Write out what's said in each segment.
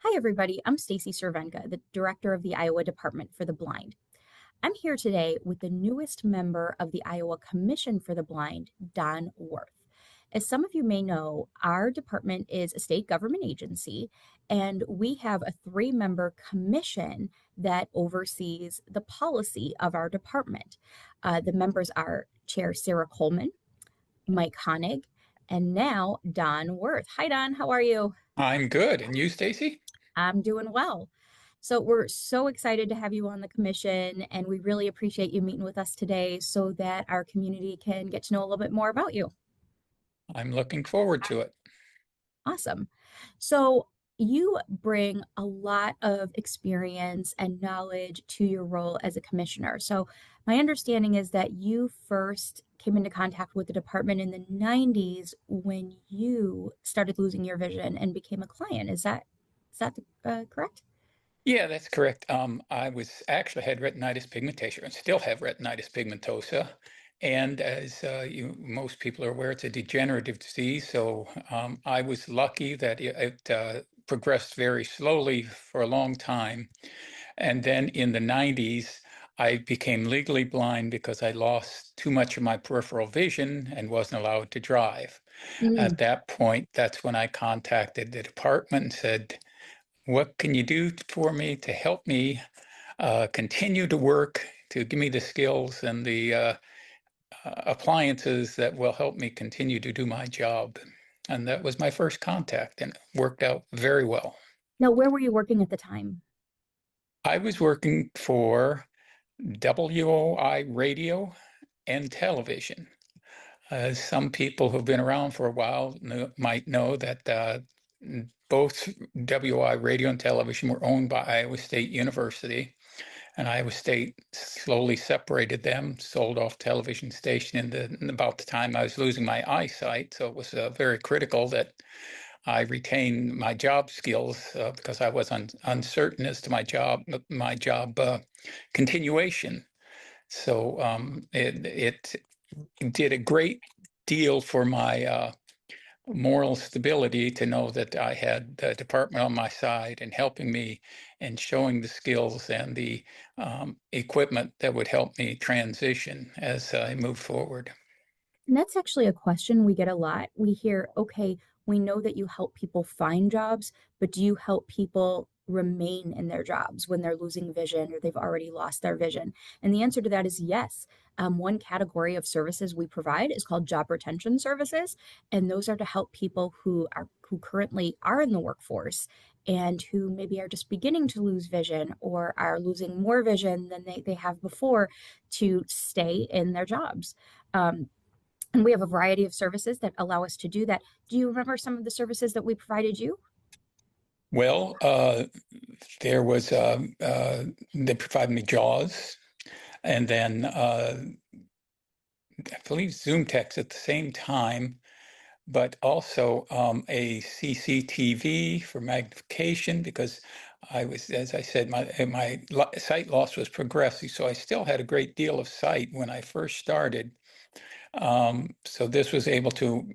Hi, everybody. I'm Stacy Cervenka, the director of the Iowa Department for the Blind. I'm here today with the newest member of the Iowa Commission for the Blind, Don Wirth. As some of you may know, our department is a state government agency, and we have a three-member commission that oversees the policy of our department. The members are Chair Sarah Coleman, Mike Honig, and now Don Wirth. Hi, Don. How are you? I'm good. And you, Stacy? I'm doing well. So we're so excited to have you on the commission, and we really appreciate you meeting with us today so that our community can get to know a little bit more about you. I'm looking forward to it. Awesome. So you bring a lot of experience and knowledge to your role as a commissioner. So my understanding is that you first came into contact with the department in the 90s when you started losing your vision and became a client. Is that correct? Yeah, that's correct. I was actually had retinitis pigmentosa and still have retinitis pigmentosa. And as most people are aware, it's a degenerative disease. So I was lucky that it progressed very slowly for a long time. And then in the 90s, I became legally blind because I lost too much of my peripheral vision and wasn't allowed to drive. Mm. At that point, that's when I contacted the department and said, what can you do for me to help me continue to work, to give me the skills and the appliances that will help me continue to do my job? And that was my first contact, and it worked out very well. Now, where were you working at the time? I was working for WOI radio and television. Some people who've been around for a while might know that both WI radio and television were owned by Iowa State University, and Iowa State slowly separated them, sold off television station in about the time I was losing my eyesight. So it was very critical that I retain my job skills because I was uncertain as to my job continuation. So it did a great deal for my moral stability to know that I had the department on my side and helping me and showing the skills and the equipment that would help me transition as I move forward. And that's actually a question we get a lot. We hear, okay, we know that you help people find jobs, but do you help people remain in their jobs when they're losing vision or they've already lost their vision? And the answer to that is yes. One category of services we provide is called job retention services, and those are to help people who currently are in the workforce and who maybe are just beginning to lose vision or are losing more vision than they have before to stay in their jobs. And we have a variety of services that allow us to do that. Do you remember some of the services that we provided you? Well, there was they provided me JAWS, and then I believe Zoom text at the same time, but also a CCTV for magnification because I was, as I said, my sight loss was progressive, so I still had a great deal of sight when I first started. So this was able to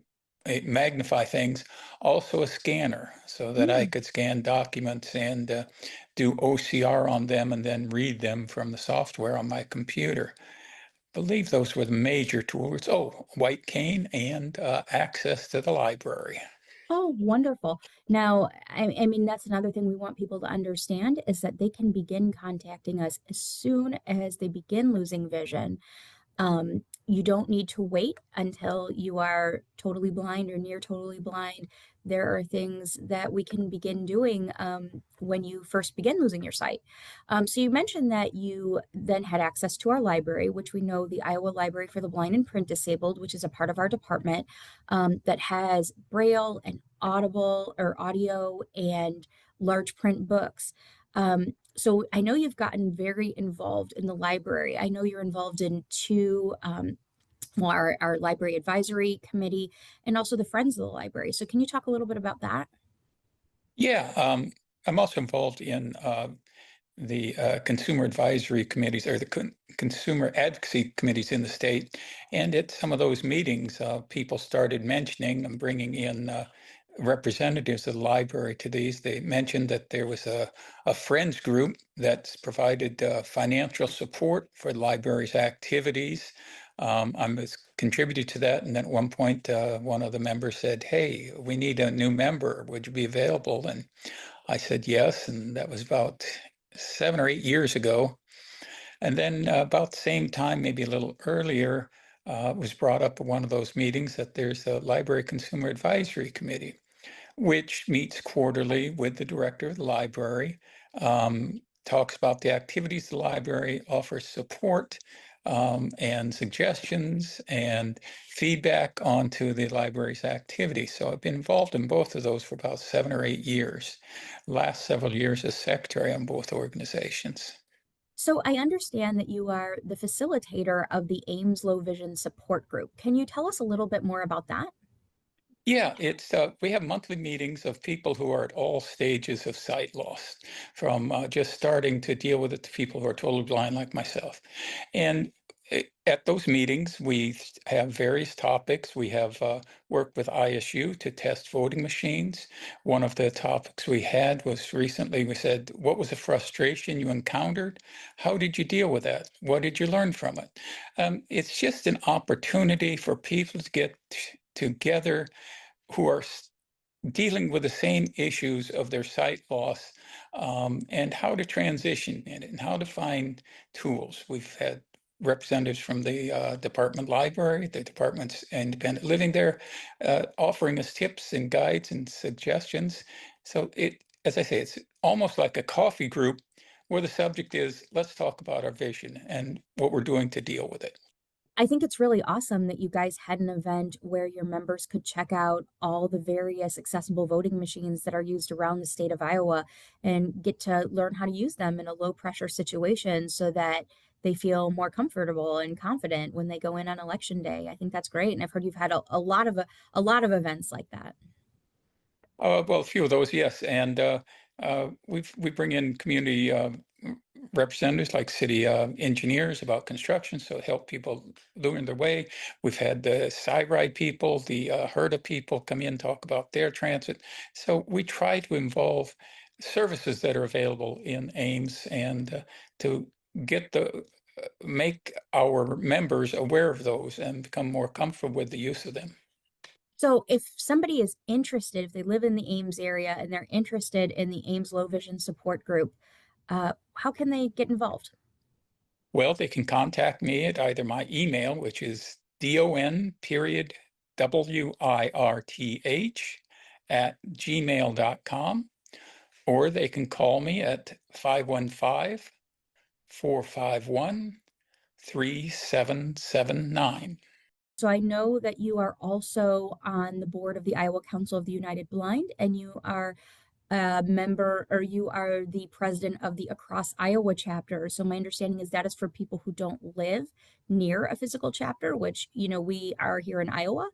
magnify things. Also a scanner so that I Mm. could scan documents and do OCR on them and then read them from the software on my computer. Believe those were the major tools. Oh, white cane and access to the library. Oh, wonderful. Now, I mean, that's another thing we want people to understand is that they can begin contacting us as soon as they begin losing vision. You don't need to wait until you are totally blind or near totally blind. There are things that we can begin doing when you first begin losing your sight. So you mentioned that you then had access to our library, which we know the Iowa Library for the Blind and Print Disabled, which is a part of our department that has Braille and Audible or audio and large print books. So I know you've gotten very involved in the library. I know you're involved in two, well, our library advisory committee and also the Friends of the Library. So can you talk a little bit about that? Yeah, I'm also involved in the consumer advisory committees or the consumer advocacy committees in the state. And at some of those meetings, people started mentioning and bringing in representatives of the library to these. They mentioned that there was a friends group that's provided financial support for the library's activities. I was contributed to that, and then at one point, one of the members said, "Hey, we need a new member. Would you be available?" And I said yes, and that was about 7 or 8 years ago. And then about the same time, maybe a little earlier, it was brought up at one of those meetings that there's a Library Consumer Advisory Committee, which meets quarterly with the director of the library, talks about the activities of the library, offers support and suggestions and feedback onto the library's activities. So I've been involved in both of those for about 7 or 8 years. Last several years as secretary on both organizations. So I understand that you are the facilitator of the Ames Low Vision Support Group. Can you tell us a little bit more about that? Yeah, it's we have monthly meetings of people who are at all stages of sight loss, from just starting to deal with it to people who are totally blind like myself. And at those meetings, we have various topics. We have worked with ISU to test voting machines. One of the topics we had was recently, we said, what was a frustration you encountered? How did you deal with that? What did you learn from it? It's just an opportunity for people to get together who are dealing with the same issues of their sight loss, and how to transition in it and how to find tools. We've had representatives from the department library, the department's independent living there, offering us tips and guides and suggestions. So as I say, it's almost like a coffee group where the subject is, let's talk about our vision and what we're doing to deal with it. I think it's really awesome that you guys had an event where your members could check out all the various accessible voting machines that are used around the state of Iowa and get to learn how to use them in a low pressure situation so that they feel more comfortable and confident when they go in on election day. I think that's great. And I've heard you've had a lot of events like that. Well, a few of those, yes, and we bring in community representatives like city engineers about construction, so help people learn their way. We've had the SciRide people, the HERDA people come in, talk about their transit. So we try to involve services that are available in Ames and to get make our members aware of those and become more comfortable with the use of them. So if somebody is interested, if they live in the Ames area and they're interested in the Ames Low Vision Support Group, how can they get involved? Well, they can contact me at either my email, which is don.wirth@gmail.com, or they can call me at 515-451-3779. So I know that you are also on the board of the Iowa Council of the United Blind, and you are a member, or you are the president of the Across Iowa chapter. So my understanding is that is for people who don't live near a physical chapter, which, we are here in Iowa.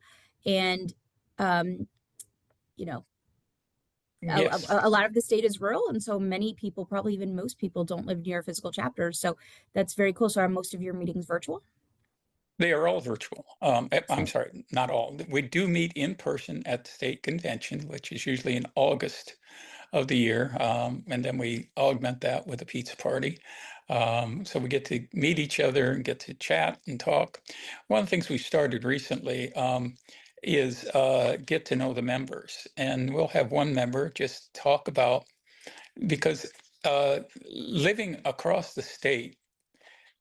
And, um, you know, Yes, a lot of the state is rural, and so many people, probably even most people, don't live near physical chapters. So that's very cool. So are most of your meetings virtual? they are all virtual. I'm Excellent. sorry, not all. We do meet in person at the state convention, which is usually in August of the year. And then we augment that with a pizza party. So we get to meet each other and get to chat and talk. One of the things we started recently is get to know the members. And we'll have one member just talk about, because living across the state,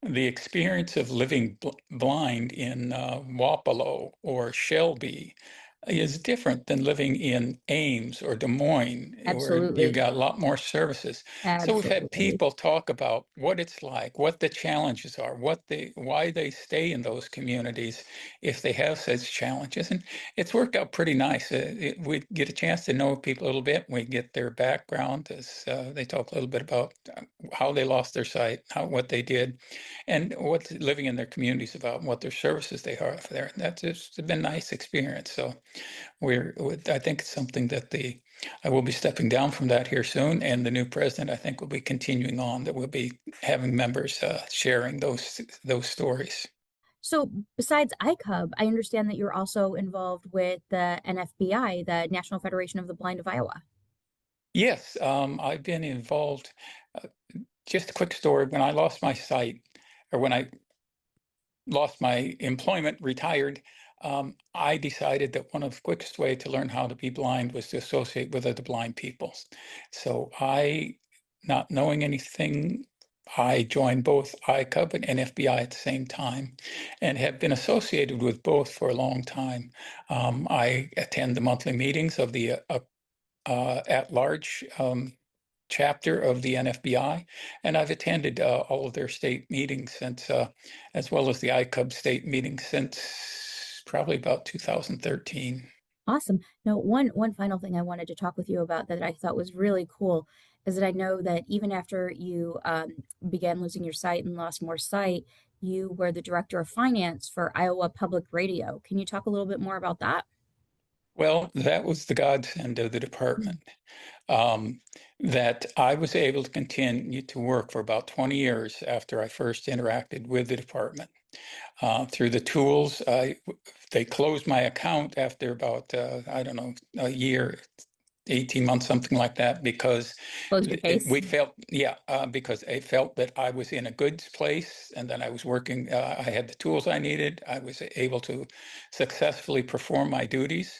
the experience of living blind in Wapello or Shelby is different than living in Ames or Des Moines, where you Absolutely. got a lot more services. So we've had Absolutely. people talk about what it's like, what the challenges are, why they stay in those communities if they have such challenges. And it's worked out pretty nice. We get a chance to know people a little bit. We get their background as they talk a little bit about how they lost their sight, what they did, and what living in their communities about, and what their services they have there. That's just been a nice experience. So I think it's something that I will be stepping down from that here soon, and the new president, I think, will be continuing on. That we'll be having members sharing those stories. So besides ICUB, I understand that you're also involved with the NFBI, the National Federation of the Blind of Iowa. Yes, I've been involved. Uh, just a quick story. When I lost my sight, or when I lost my employment, retired, I decided that one of the quickest way to learn how to be blind was to associate with other blind people. So not knowing anything, I joined both ICUB and NFBI at the same time and have been associated with both for a long time. I attend the monthly meetings of the at-large chapter of the NFBI, and I've attended all of their state meetings since, as well as the ICUB state meetings since probably about 2013. Awesome. Now, one final thing I wanted to talk with you about that I thought was really cool is that I know that even after you began losing your sight and lost more sight, you were the director of finance for Iowa Public Radio. Can you talk a little bit more about that? Well, that was the godsend of the department, um, that I was able to continue to work for about 20 years after I first interacted with the department. Through the tools, they closed my account after about, I don't know, a year, 18 months, something like that, because Closed your case. we felt, yeah, because they felt that I was in a good place and that I was working, I had the tools I needed. I was able to successfully perform my duties.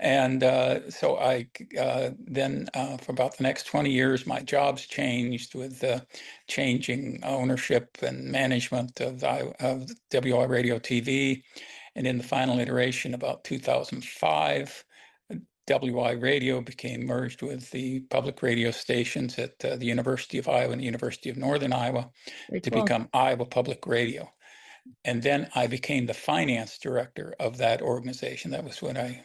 And so for about the next 20 years, my jobs changed with changing ownership and management of WI Radio TV. And in the final iteration, about 2005, WI Radio became merged with the public radio stations at the University of Iowa and the University of Northern Iowa Very to cool. become Iowa Public Radio. And then I became the finance director of that organization. That was when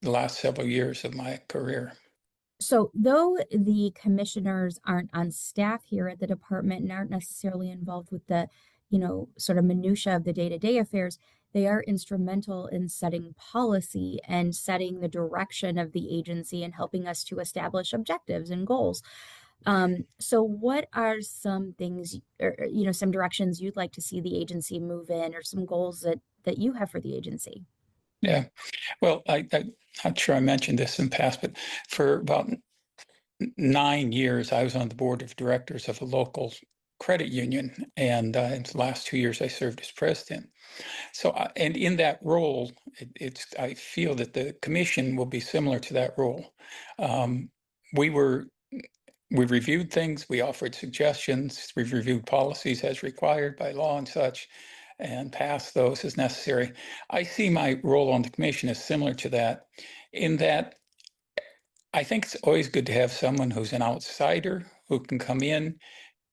the last several years of my career. So, though the commissioners aren't on staff here at the department and aren't necessarily involved with the, sort of minutia of the day-to-day affairs, they are instrumental in setting policy and setting the direction of the agency and helping us to establish objectives and goals. So what are some things, or, some directions you'd like to see the agency move in, or some goals that you have for the agency? Yeah. Well, I'm not sure I mentioned this in the past, but for about 9 years, I was on the board of directors of a local credit union. And in the last 2 years, I served as president. So, and in that role, I feel that the commission will be similar to that role. Um, we were we reviewed things, we offered suggestions, we've reviewed policies as required by law and such, and passed those as necessary. I see my role on the commission as similar to that, in that I think it's always good to have someone who's an outsider who can come in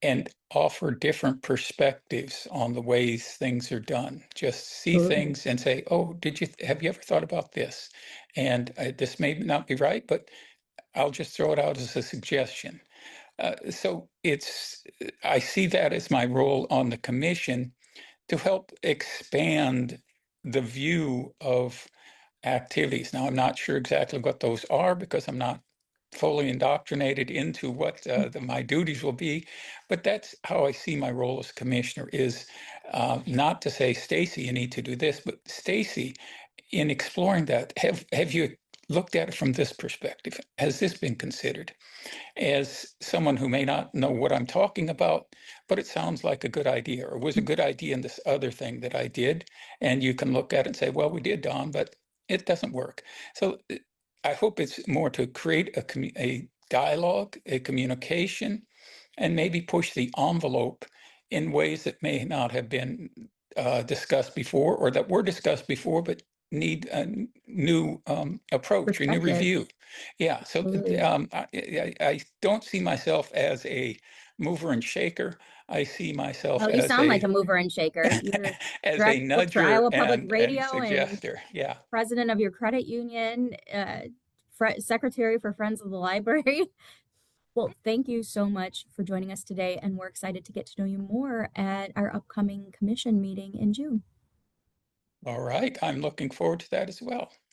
and offer different perspectives on the ways things are done. Just see Absolutely. things and say, "Oh, have you ever thought about this? And this may not be right, but I'll just throw it out as a suggestion." So I see that as my role on the commission to help expand the view of activities. Now, I'm not sure exactly what those are because I'm not fully indoctrinated into what my duties will be, but that's how I see my role as commissioner is not to say, Stacy, you need to do this, but Stacy, in exploring that, have you looked at it from this perspective? Has this been considered? As someone who may not know what I'm talking about, but it sounds like a good idea, or was a good idea in this other thing that I did. And you can look at it and say, well, we did, Don, but it doesn't work. So I hope it's more to create a dialogue, a communication, and maybe push the envelope in ways that may not have been discussed before or that were discussed before, but need a new approach, a new Perspective. review. Yeah, so Absolutely. I don't see myself as a mover and shaker. I see myself Well, you sound like a mover and shaker. You're as a direct worked for nudger Iowa Public and Radio and suggester. Yeah. president of your credit union, secretary for Friends of the Library. Well, thank you so much for joining us today, and we're excited to get to know you more at our upcoming commission meeting in June. All right. I'm looking forward to that as well.